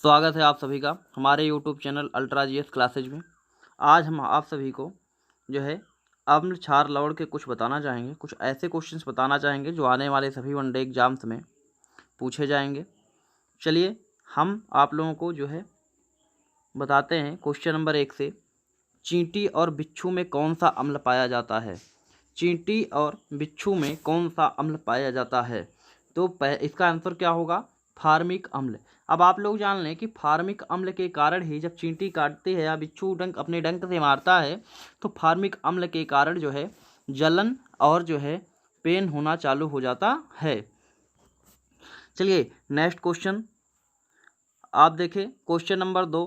स्वागत है आप सभी का हमारे YouTube channel ultra GS classes में। आज हम आप सभी को जो है अम्ल क्षार लवण के कुछ बताना चाहेंगे, कुछ ऐसे क्वेश्चंस बताना चाहेंगे जो आने वाले सभी वनडे एग्जाम्स में पूछे जाएंगे। चलिए हम आप लोगों को जो है बताते हैं क्वेश्चन नंबर 1 से। चींटी और बिच्छू में कौन सा अम्ल पाया जाता है? चींटी और बिच्छू में कौन सा अम्ल पाया जाता है? तो इसका आंसर क्या होगा? फार्मिक अम्ल। अब आप लोग जान लें कि फार्मिक अम्ल के कारण ही जब चींटी काटती है या बिच्छू अपने डंक से मारता है तो फार्मिक अम्ल के कारण जो है जलन और जो है पेन होना चालू हो जाता है। चलिए नेक्स्ट क्वेश्चन आप देखें। क्वेश्चन नंबर 2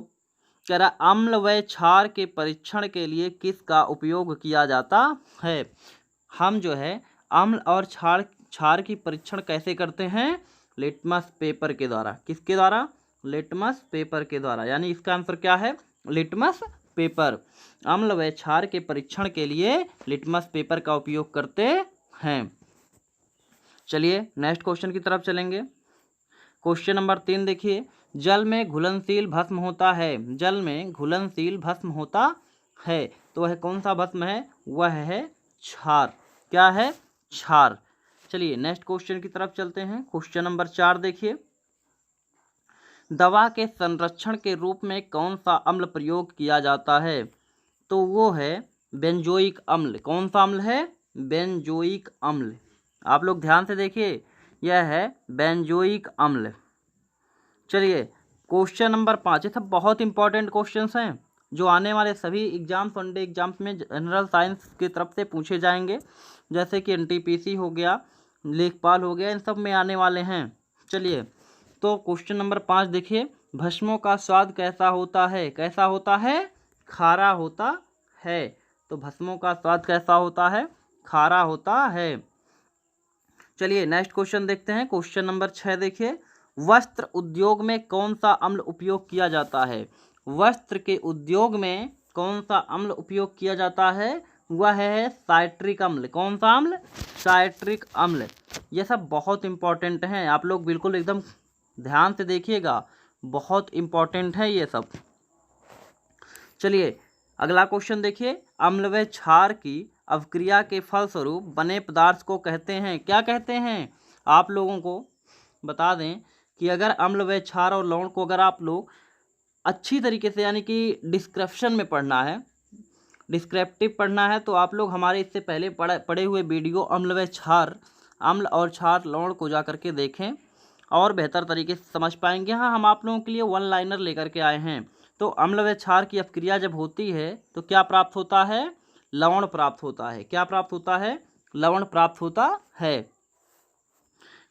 कह रहा अम्ल व क्षार के परीक्षण के लिए किसका उपयोग किया जाता है? हम जो है अम्ल और क्षार की परीक्षण कैसे करते हैं? लिटमस पेपर के द्वारा। किसके द्वारा? लिटमस पेपर के द्वारा। यानी इसका आंसर क्या है? Litmus paper. अम्ल व क्षार के परीक्षण के लिए लिटमस पेपर का उपयोग करते हैं। चलिए नेक्स्ट क्वेश्चन की तरफ चलेंगे। क्वेश्चन नंबर 3 देखिए। जल में घुलनशील भस्म होता है। जल में घुलनशील भस्म होता है तो वह कौन सा भस्म है? वह है क्षार। क्या है? क्षार। चलिए नेक्स्ट क्वेश्चन की तरफ चलते हैं। क्वेश्चन नंबर 4 देखिए। दवा के संरक्षण के रूप में कौन सा अम्ल प्रयोग किया जाता है? तो वो है बेंजोइक अम्ल। कौन सा अम्ल है? बेंजोइक अम्ल। आप लोग ध्यान से देखिए, यह है बेंजोइक अम्ल। चलिए क्वेश्चन नंबर 5। ये सब बहुत इंपॉर्टेंट क्वेश्चंस हैं जो आने वाले सभी एग्जाम्स वनडे एग्जाम्स में जनरल साइंस की तरफ से पूछे जाएंगे, जैसे कि एनटीपीसी हो गया, लेखपाल हो गया, इन सब में आने वाले हैं। चलिए तो क्वेश्चन नंबर 5 देखिए। भस्मों का स्वाद कैसा होता है? कैसा होता है? खारा होता है। तो भस्मों का स्वाद कैसा होता है? खारा होता है। चलिए नेक्स्ट क्वेश्चन देखते हैं। क्वेश्चन नंबर 6 देखिए। वस्त्र उद्योग में कौन सा अम्ल उपयोग किया जाता है? वस्त्र के उद्योग में कौन सा अम्ल उपयोग किया जाता है? वह है साइट्रिक अम्ल। कौन सा अम्ल? साइट्रिक अम्ल। ये सब बहुत इंपॉर्टेंट हैं, आप लोग बिल्कुल एकदम ध्यान से देखिएगा, बहुत इंपॉर्टेंट है ये सब। चलिए अगला क्वेश्चन देखिए। अम्ल व क्षार की अवक्रिया के फलस्वरूप बने पदार्थ को कहते हैं? क्या कहते हैं? आप लोगों को बता दें कि अगर अम्ल व क्षार और लवण को अगर आप लोग अच्छी तरीके से यानी कि डिस्क्रिप्शन में पढ़ना है, डिस्क्रिप्टिव पढ़ना है, तो आप लोग हमारे इससे पहले पढ़े हुए वीडियो अम्ल और क्षार लवण को जा करके देखें और बेहतर तरीके से समझ पाएंगे। हाँ, हम आप लोगों के लिए वन लाइनर लेकर के आए हैं। तो अम्ल व क्षार की अपक्रिया जब होती है तो क्या प्राप्त होता है? लवण प्राप्त होता है। क्या प्राप्त होता है? लवण प्राप्त होता है।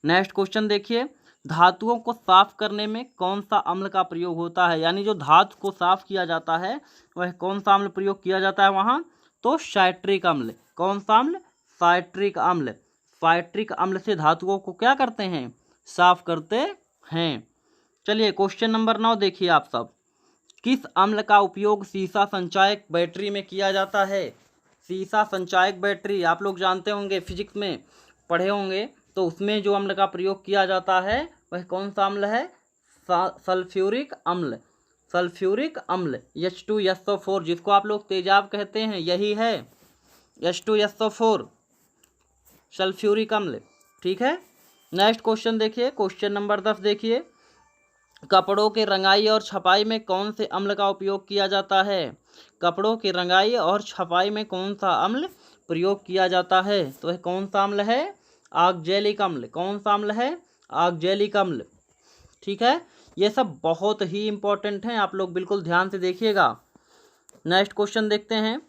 नेक्स्ट क्वेश्चन देखिए। धातुओं को साफ करने में कौन सा अम्ल का प्रयोग होता है? यानी जो धातु को साफ किया जाता है वह कौन सा अम्ल प्रयोग किया जाता है वहाँ? तो साइट्रिक अम्ल। कौन सा अम्ल? साइट्रिक अम्ल। साइट्रिक अम्ल से धातुओं को क्या करते हैं? साफ करते हैं। चलिए क्वेश्चन नंबर 9 देखिए आप सब। किस अम्ल का उपयोग सीसा संचायक बैटरी में किया जाता है? सीसा संचायक बैटरी आप लोग जानते होंगे, फिजिक्स में पढ़े होंगे, तो उसमें जो अम्ल का प्रयोग किया जाता है वह कौन सा अम्ल है? सल्फ्यूरिक अम्ल। सल्फ्यूरिक अम्ल H2SO4, जिसको आप लोग तेजाब कहते हैं, यही है H2SO4 सल्फ्यूरिक अम्ल। ठीक है। नेक्स्ट क्वेश्चन देखिए। क्वेश्चन नंबर 10 देखिए। कपड़ों के रंगाई और छपाई में कौन से अम्ल का उपयोग किया जाता है? कपड़ों की रंगाई और छपाई में कौन सा अम्ल प्रयोग किया जाता है? तो वह कौन सा अम्ल है? ऑक्जेलिक अम्ल। कौन सा अम्ल है? ऑक्जेलिक अम्ल। ठीक है। ये सब बहुत ही इंपॉर्टेंट हैं, आप लोग बिल्कुल ध्यान से देखिएगा। नेक्स्ट क्वेश्चन देखते हैं।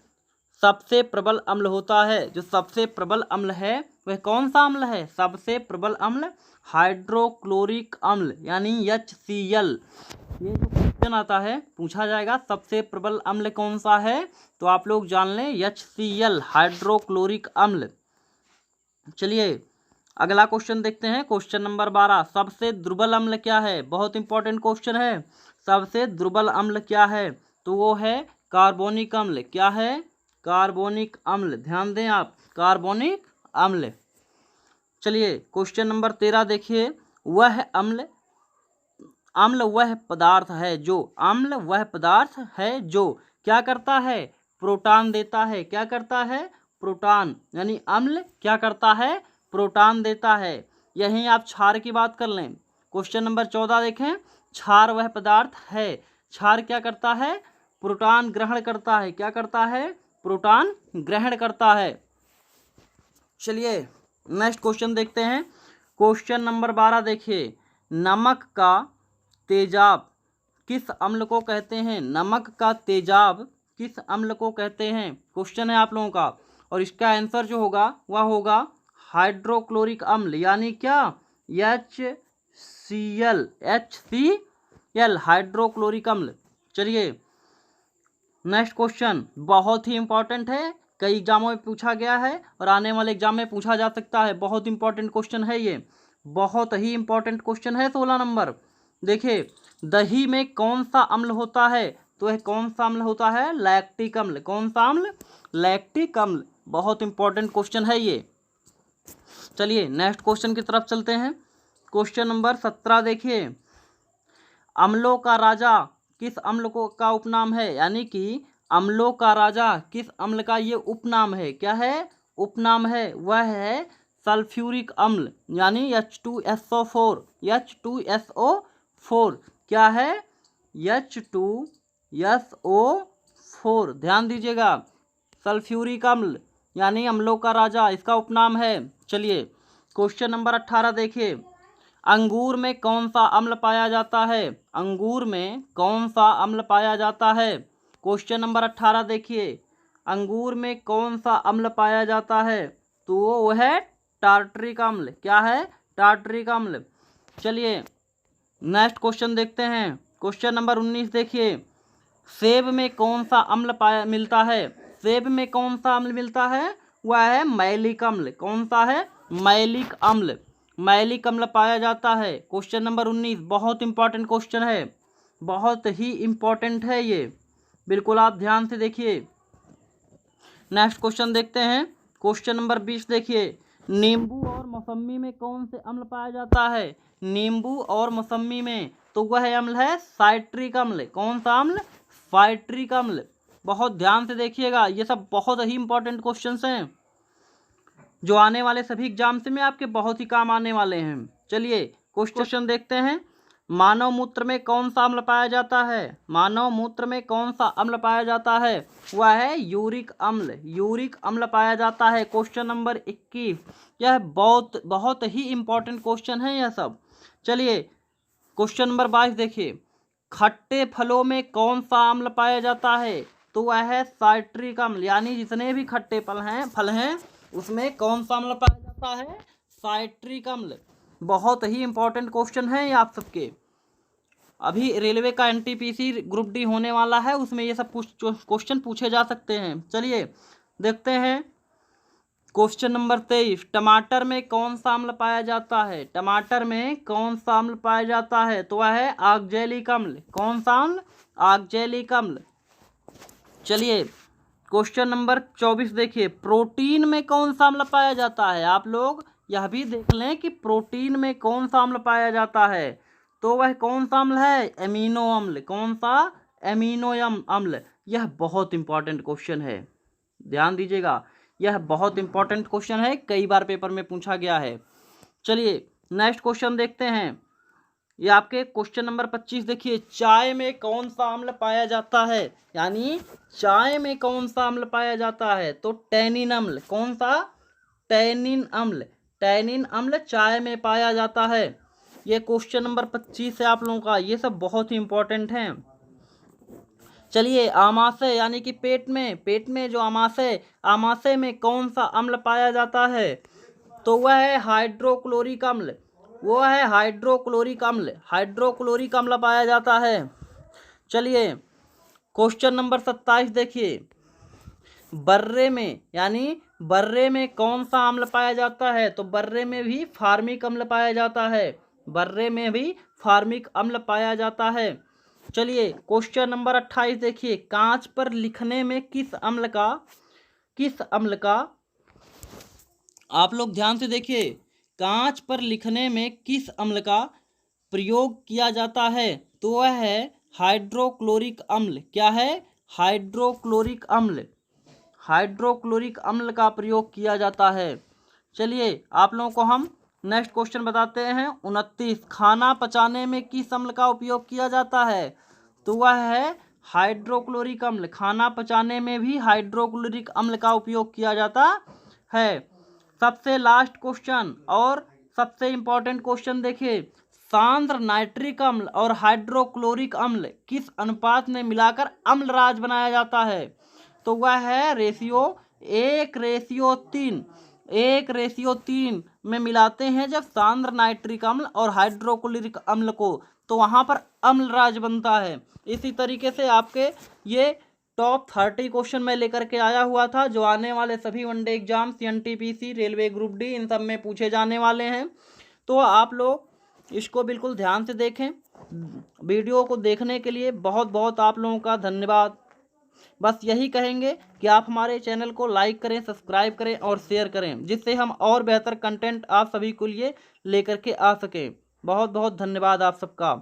सबसे प्रबल अम्ल होता है, जो सबसे प्रबल अम्ल है वह कौन सा अम्ल है? सबसे प्रबल अम्ल हाइड्रोक्लोरिक अम्ल यानी HCl। ये जो क्वेश्चन आता है पूछा जाएगा सबसे प्रबल अम्ल कौन सा है, तो आप लोग जान लें HCl हाइड्रोक्लोरिक अम्ल। चलिए अगला क्वेश्चन देखते हैं। Question number 12। सबसे दुर्बल अम्ल क्या है? बहुत इंपॉर्टेंट क्वेश्चन है। सबसे दुर्बल अम्ल क्या है? तो वो है कार्बोनिक अम्ल। क्या है? कार्बोनिक अम्ल। ध्यान दें आप, कार्बोनिक अम्ल। चलिए क्वेश्चन नंबर 13 देखिए। वह अम्ल अम्ल वह पदार्थ है जो, अम्ल वह पदार्थ है जो क्या करता है, प्रोटॉन देता है। क्या करता है, प्रोटॉन। यानी अम्ल क्या करता है, प्रोटॉन देता है। यहीं आप क्षार की बात कर लें। क्वेश्चन नंबर 14 देखें, क्षार वह पदार्थ है, क्षार क्या करता है, प्रोटॉन ग्रहण करता है। क्या करता है, प्रोटॉन ग्रहण करता है। चलिए नेक्स्ट क्वेश्चन देखते हैं। क्वेश्चन नंबर 12 देखिए, नमक का तेजाब किस अम्ल को कहते हैं। नमक का तेजाब किस अम्ल को कहते हैं, क्वेश्चन है आप लोगों का। और इसका आंसर जो होगा वह होगा हाइड्रोक्लोरिक अम्ल, यानी क्या, HCl, हाइड्रोक्लोरिक अम्ल। चलिए नेक्स्ट क्वेश्चन बहुत ही इंपॉर्टेंट है, कई एग्जामों में पूछा गया है और आने वाले एग्जाम में पूछा जा सकता है। बहुत इंपॉर्टेंट क्वेश्चन है ये, बहुत ही इंपॉर्टेंट क्वेश्चन है। 16 नंबर देखिए, दही में कौन सा अम्ल होता है, तो यह कौन सा अम्ल होता है, लैक्टिक अम्ल। कौन सा अम्ल, लैक्टिक अम्ल। बहुत इंपॉर्टेंट क्वेश्चन है ये। चलिए नेक्स्ट क्वेश्चन की तरफ चलते हैं। क्वेश्चन नंबर 17 देखिए, अम्लों का राजा किस अम्ल को का उपनाम है, यानी कि अम्लों का राजा किस अम्ल का ये उपनाम है। क्या है, उपनाम है, वह है सल्फ्यूरिक अम्ल, यानी H2SO4। H2SO4 क्या है, H2SO4, ध्यान दीजिएगा। सल्फ्यूरिक अम्ल यानी अम्लों का राजा, इसका उपनाम है। चलिए क्वेश्चन नंबर 18 देखिए, अंगूर में कौन सा अम्ल पाया जाता है। अंगूर में कौन सा अम्ल पाया जाता है। क्वेश्चन नंबर 18 देखिए, अंगूर में कौन सा अम्ल पाया जाता है, तो वो है टार्टरिक अम्ल। क्या है, टार्टरिक अम्ल। चलिए नेक्स्ट क्वेश्चन देखते हैं। क्वेश्चन नंबर 19 देखिए, सेब में कौन सा अम्ल मिलता है। सेब में कौन सा अम्ल मिलता है, वह है मैलिक अम्ल। कौन सा है, मैलिक अम्ल। मैलिक अम्ल पाया जाता है। क्वेश्चन नंबर 19 बहुत इंपॉर्टेंट क्वेश्चन है, बहुत ही इंपॉर्टेंट है ये, बिल्कुल आप ध्यान से देखिए। नेक्स्ट क्वेश्चन देखते हैं। क्वेश्चन नंबर 20 देखिए, नींबू और मौसमी में कौन से अम्ल पाया जाता है। नींबू और मौसमी में, तो वह अम्ल है साइट्रिक अम्ल। कौन सा अम्ल, साइट्रिक अम्ल। बहुत ध्यान से देखिएगा, ये सब बहुत ही इंपॉर्टेंट क्वेश्चंस हैं जो आने वाले सभी एग्जाम्स में आपके बहुत ही काम आने वाले हैं। चलिए क्वेश्चन देखते हैं। मानव मूत्र में कौन सा अम्ल पाया जाता है। मानव मूत्र में कौन सा अम्ल पाया जाता है, वह है यूरिक अम्ल। यूरिक अम्ल पाया जाता है। क्वेश्चन नंबर 21, यह बहुत ही इंपॉर्टेंट क्वेश्चन है यह सब। चलिए क्वेश्चन नंबर 22 देखिए, खट्टे फलों में कौन सा अम्ल पाया जाता है, तो वह है साइट्रिक अम्ल। यानी जितने भी खट्टे फल हैं उसमें कौन सा अम्ल पाया जाता है, साइट्रिक अम्ल। बहुत ही इंपॉर्टेंट क्वेश्चन है ये आप सबके। अभी रेलवे का NTPC ग्रुप डी होने वाला है, उसमें ये सब क्वेश्चन पूछे जा सकते हैं। चलिए देखते हैं। क्वेश्चन नंबर 23, टमाटर में कौन सा अम्ल पाया जाता है। टमाटर में कौन सा अम्ल पाया जाता है, तो वह है ऑक्जेलिक अम्ल। कौन सा अम्ल, ऑक्जेलिक अम्ल। चलिए क्वेश्चन नंबर 24 देखिए, प्रोटीन में कौन सा अम्ल पाया जाता है। आप लोग यह भी देख लें कि प्रोटीन में कौन सा अम्ल पाया जाता है, तो वह कौन सा अम्ल है, एमिनो अम्ल। कौन सा, एमिनो अम्ल। यह बहुत इंपॉर्टेंट क्वेश्चन है, ध्यान दीजिएगा, यह बहुत इंपॉर्टेंट क्वेश्चन है, कई बार पेपर में पूछा गया है। चलिए नेक्स्ट क्वेश्चन देखते हैं। ये आपके क्वेश्चन नंबर 25 देखिए, चाय में कौन सा अम्ल पाया जाता है। यानी चाय में कौन सा अम्ल पाया जाता है, तो टैनिन अम्ल। कौन सा, टैनिन अम्ल। टैनिन अम्ल चाय में पाया जाता है। ये क्वेश्चन नंबर 25 है आप लोगों का, ये सब बहुत ही इंपॉर्टेंट हैं। चलिए आमाशय यानी कि पेट में जो आमाशय में कौन सा अम्ल पाया जाता है, तो वह है हाइड्रोक्लोरिक अम्ल। वो है हाइड्रोक्लोरिक अम्ल। हाइड्रोक्लोरिक अम्ल पाया जाता है। चलिए क्वेश्चन नंबर 27 देखिए, बर्रे में यानी बर्रे में कौन सा अम्ल पाया जाता है, तो बर्रे में भी फार्मिक अम्ल पाया जाता है। बर्रे में भी फार्मिक अम्ल पाया जाता है। चलिए क्वेश्चन नंबर 28 देखिए, कांच पर लिखने में किस अम्ल का आप लोग ध्यान से देखिए, कांच पर लिखने में किस अम्ल का प्रयोग किया जाता है तो वह है हाइड्रोक्लोरिक अम्ल। क्या है? हाइड्रोक्लोरिक अम्ल। हाइड्रोक्लोरिक अम्ल का प्रयोग किया जाता है। चलिए आप लोगों को हम नेक्स्ट क्वेश्चन बताते हैं। 29, खाना पचाने में किस अम्ल का उपयोग किया जाता है? तो वह है हाइड्रोक्लोरिक अम्ल। खाना पचाने में भी हाइड्रोक्लोरिक अम्ल का उपयोग किया जाता है। सबसे लास्ट क्वेश्चन और सबसे इंपॉर्टेंट क्वेश्चन देखिए, सांद्र नाइट्रिक अम्ल और हाइड्रोक्लोरिक अम्ल किस अनुपात में मिलाकर अम्लराज बनाया जाता है? तो वह है रेशियो 1:3। 1:3 में मिलाते हैं जब सांद्र नाइट्रिक अम्ल और हाइड्रोक्लोरिक अम्ल को, तो वहाँ पर अम्लराज बनता है। इसी तरीके से आपके ये टॉप 30 क्वेश्चन मैं लेकर के आया हुआ था, जो आने वाले सभी one day exams, NTPC, railway group D, इन सब में पूछे जाने वाले हैं। तो आप लोग इसको बिल्कुल ध्यान से देखें। वीडियो को देखने के लिए बहुत बहुत आप लोगों का धन्यवाद। बस यही कहेंगे कि आप हमारे चैनल को लाइक करें, सब्सक्राइब करें और शेयर करें, जिससे हम और बेहतर कंटेंट आप सभी के लिए लेकर के आ सकें। बहुत बहुत धन्यवाद आप सबका।